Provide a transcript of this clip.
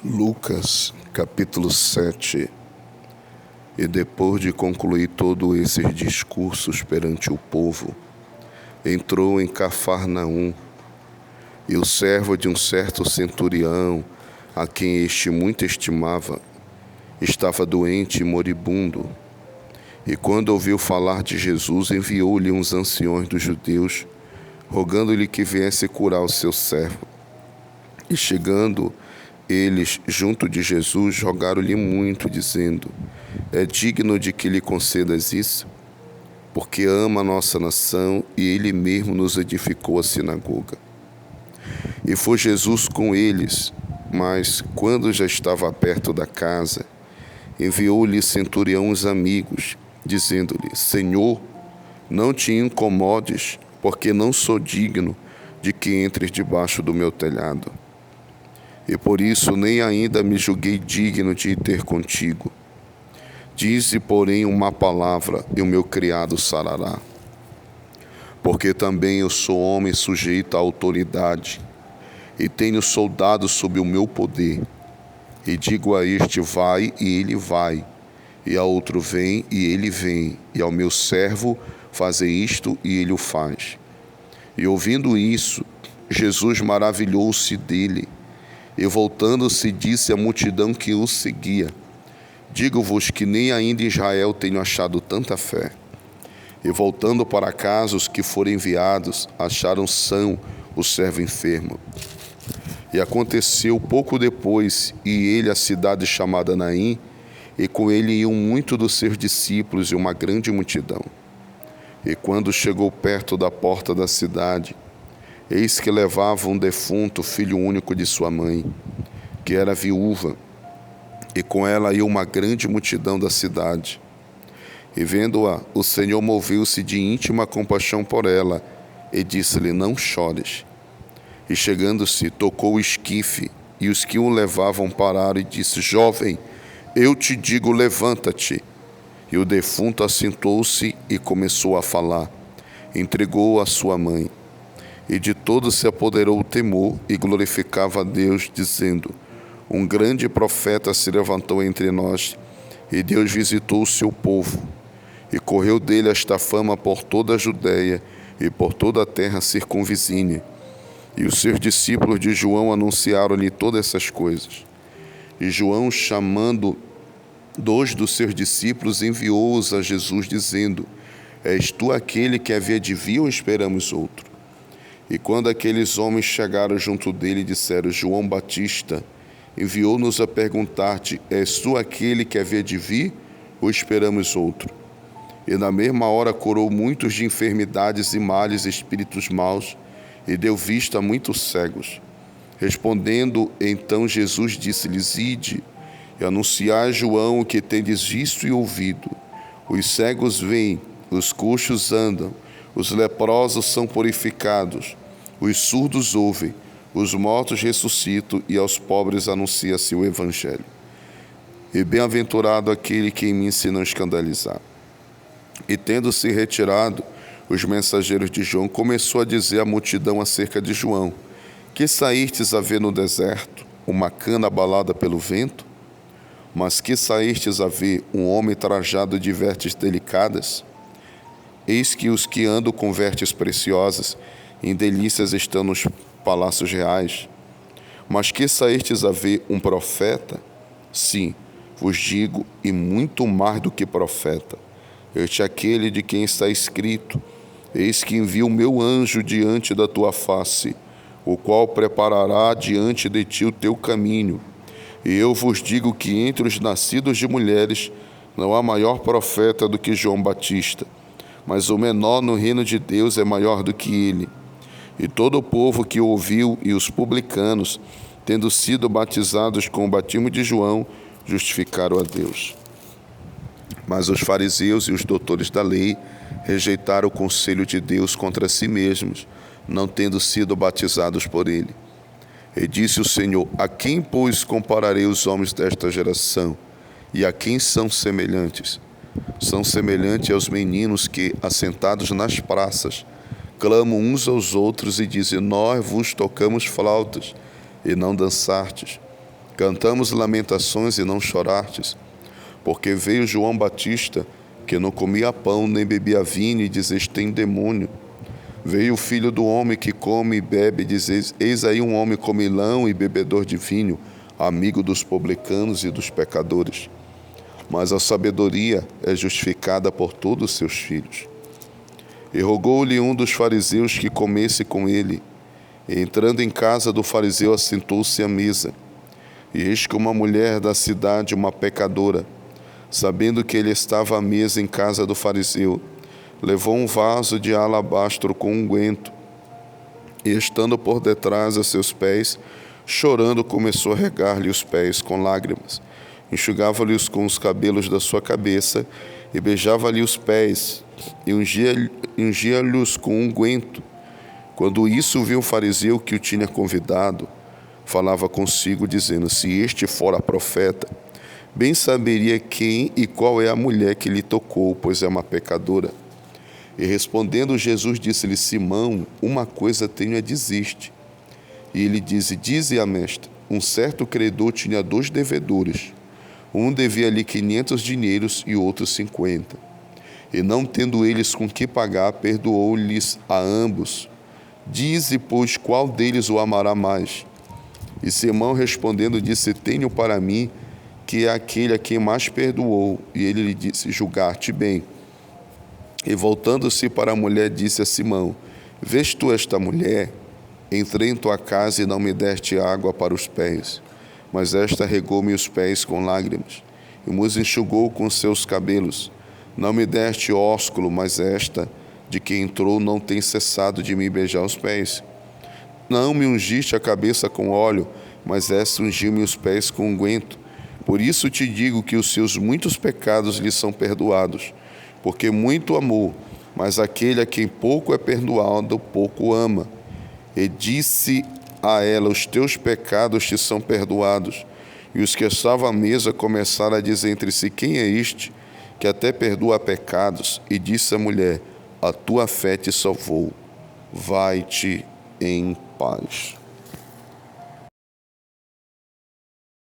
Lucas, capítulo 7. E depois de concluir todos esses discursos perante o povo, entrou em Cafarnaum, e o servo de um certo centurião, a quem este muito estimava, estava doente e moribundo. E quando ouviu falar de Jesus, enviou-lhe uns anciões dos judeus, rogando-lhe que viesse curar o seu servo. E chegando eles junto de Jesus, rogaram-lhe muito, dizendo: é digno de que lhe concedas isso? Porque ama a nossa nação e ele mesmo nos edificou a sinagoga. E foi Jesus com eles, mas quando já estava perto da casa, enviou-lhe centurião uns amigos, dizendo-lhe: Senhor, não te incomodes, porque não sou digno de que entres debaixo do meu telhado. E por isso nem ainda me julguei digno de ir ter contigo. Dize, porém, uma palavra, e o meu criado sarará. Porque também eu sou homem sujeito à autoridade, e tenho soldados sob o meu poder. E digo a este: vai, e ele vai. E a outro: vem, e ele vem. E ao meu servo: faze isto, e ele o faz. E ouvindo isso, Jesus maravilhou-se dele. E voltando-se, disse à multidão que o seguia: digo-vos que nem ainda em Israel tenho achado tanta fé. E voltando para casa, os que foram enviados acharam são o servo enfermo. E aconteceu pouco depois, e ele a cidade chamada Naim, e com ele iam muitos dos seus discípulos e uma grande multidão. E quando chegou perto da porta da cidade, eis que levava um defunto, filho único de sua mãe, que era viúva, e com ela ia uma grande multidão da cidade. E vendo-a, o Senhor moveu-se de íntima compaixão por ela, e disse-lhe: não chores. E chegando-se, tocou o esquife, e os que o levavam pararam, e disse: jovem, eu te digo, levanta-te. E o defunto assentou-se e começou a falar. Entregou-o à sua mãe. E de todos se apoderou o temor, e glorificava a Deus, dizendo: um grande profeta se levantou entre nós, e Deus visitou o seu povo. E correu dele esta fama por toda a Judéia e por toda a terra circunvizinha. E os seus discípulos de João anunciaram-lhe todas essas coisas. E João, chamando 2 dos seus discípulos, enviou-os a Jesus, dizendo: és tu aquele que havia de vir, ou esperamos outro? E quando aqueles homens chegaram junto dele, disseram: João Batista enviou-nos a perguntar-te: és tu aquele que havia de vir, ou esperamos outro? E na mesma hora curou muitos de enfermidades e males, espíritos maus, e deu vista a muitos cegos. Respondendo então Jesus, disse-lhes: ide e anunciai a João o que tendes visto e ouvido. Os cegos veem, os coxos andam, os leprosos são purificados, os surdos ouvem, os mortos ressuscitam, e aos pobres anuncia-se o Evangelho. E bem-aventurado aquele que em mim se não escandalizar. E tendo-se retirado, os mensageiros de João começou a dizer à multidão acerca de João: que saístes a ver no deserto? Uma cana abalada pelo vento? Mas que saístes a ver um homem trajado de vestes delicadas? Eis que os que andam com vestes preciosas, em delícias estão nos palácios reais. Mas que saístes a ver um profeta? Sim, vos digo, e muito mais do que profeta. Este é aquele de quem está escrito: eis que envio o meu anjo diante da tua face, o qual preparará diante de ti o teu caminho. E eu vos digo que entre os nascidos de mulheres não há maior profeta do que João Batista, mas o menor no reino de Deus é maior do que ele. E todo o povo que ouviu, e os publicanos, tendo sido batizados com o batismo de João, justificaram a Deus. Mas os fariseus e os doutores da lei rejeitaram o conselho de Deus contra si mesmos, não tendo sido batizados por ele. E disse o Senhor: a quem, pois, compararei os homens desta geração? E a quem são semelhantes? São semelhantes aos meninos que, assentados nas praças, clamam uns aos outros e dizem: nós vos tocamos flautas, e não dançastes. Cantamos lamentações e não chorastes, porque veio João Batista, que não comia pão nem bebia vinho, e dizes, tem demônio. Veio o Filho do Homem que come e bebe, e dizes, eis aí um homem comilão e bebedor de vinho, amigo dos publicanos e dos pecadores. Mas a sabedoria é justificada por todos os seus filhos. E rogou-lhe um dos fariseus que comesse com ele. E entrando em casa do fariseu, assentou-se à mesa. E eis que uma mulher da cidade, uma pecadora, sabendo que ele estava à mesa em casa do fariseu, levou um vaso de alabastro com unguento, e estando por detrás a seus pés, chorando, começou a regar-lhe os pés com lágrimas, enxugava-lhes com os cabelos da sua cabeça, e beijava-lhe os pés, e ungia-lhes com unguento. Quando isso viu o fariseu que o tinha convidado, falava consigo, dizendo, se este fora profeta, bem saberia quem e qual é a mulher que lhe tocou, pois é uma pecadora. E respondendo Jesus, disse-lhe, Simão, uma coisa tenho a dizer-te. E ele disse, dize a mestra, um certo credor tinha 2 devedores. Um devia-lhe 500 dinheiros e outro 50. E não tendo eles com que pagar, perdoou-lhes a ambos. Dize, pois, qual deles o amará mais? E Simão respondendo disse, tenho para mim que é aquele a quem mais perdoou. E ele lhe disse, julgar-te bem. E voltando-se para a mulher, disse a Simão, vês tu esta mulher? Entrei em tua casa e não me deste água para os pés, mas esta regou-me os pés com lágrimas, e me enxugou com seus cabelos. Não me deste ósculo, mas esta, de que entrou, não tem cessado de me beijar os pés. Não me ungiste a cabeça com óleo, mas esta ungiu-me os pés com unguento. Por isso te digo que os seus muitos pecados lhe são perdoados, porque muito amou, mas aquele a quem pouco é perdoado, pouco ama. E disse a ela, os teus pecados te são perdoados. E os que estavam à mesa começaram a dizer entre si, quem é este, que até perdoa pecados? E disse a mulher, a tua fé te salvou, vai-te em paz.